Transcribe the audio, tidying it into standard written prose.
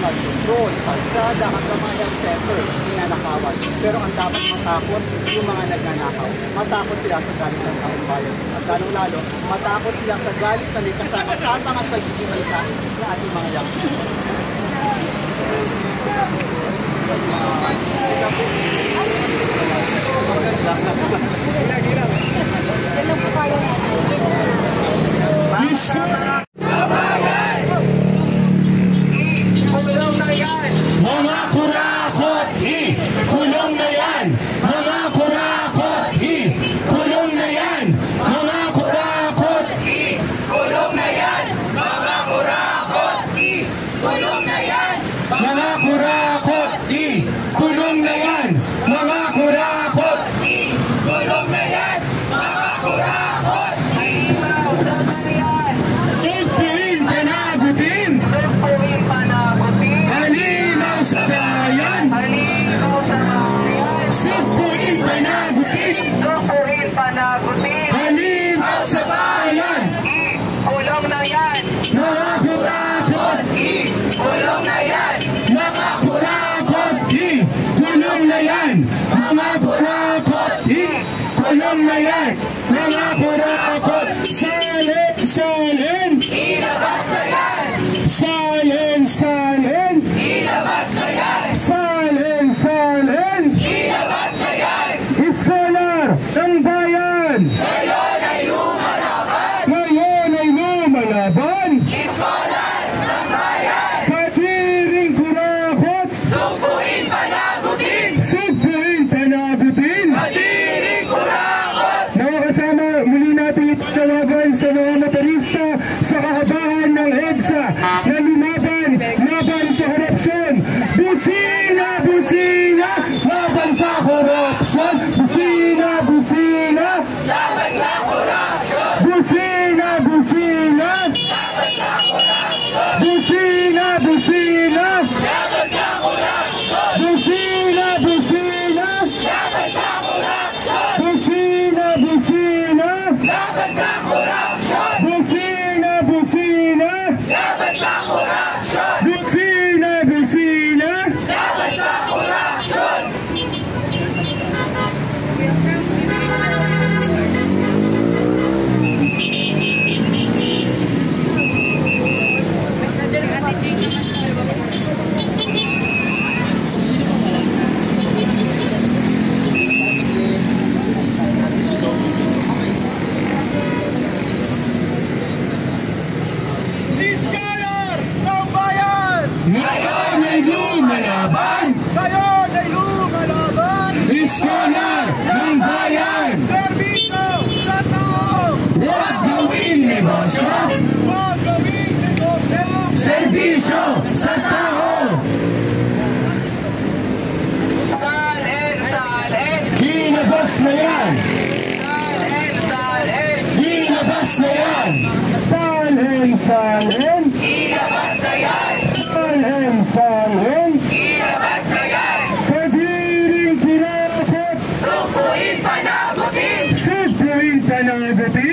nag-control, kalsada, hanggang mga health center, ninanakawan. Pero ang dapat matakot, yung mga nagnanakaw. Matakot sila sa galit ng taong bayan. At lalong-lalo, matakot sila sa galit na may kasama tapang at pagiging malikain sa ating mga young people. Mga kurakot, kulong na yan! Mga kurakot, kulong na yan! Mga kurakot, kulong na yan! Mga kurakot, kulong na yan! Mga kurakot, kulong na yan! Mga kurakot, kulong na yan! Mga kurakot, sugpuin, panagutin! Halinaw sa bayan! Sugpuin, panagutin! Halinaw sa bayan! Kulong na yan! Mga kurakot, Kulong na yan! mga kurakot, kulong na yan! Mga kurakot, kulong na yan! Mga kurakot, salin, salin! Ilabas na yan! Salin, salin! Ilabas na yan! Salin, salin! Ilabas na yan! Iskolar ng bayan! Ngayon ay lumalaban! Ngayon ay lumalaban! Iskolar ng bayan! Katiring kurakot! Sugpuin panagutin! Sugpuin, panagutin! Madiring kurakot! Mga kasama, muli natin itinawagan sa mga motorista sa kahabahan ng EDSA na laban sa korupsyon. Busina, busina, laban sa korupsyon. Busina, busina, serbisyo sa tao. Ilabas na yan! Ilabas na yan! Salhin, salhin! Ilabas na yan! Salhin, salhin! Ilabas na yan! Pag-iring pinakot! Supuin panagutin! Supuin panagutin!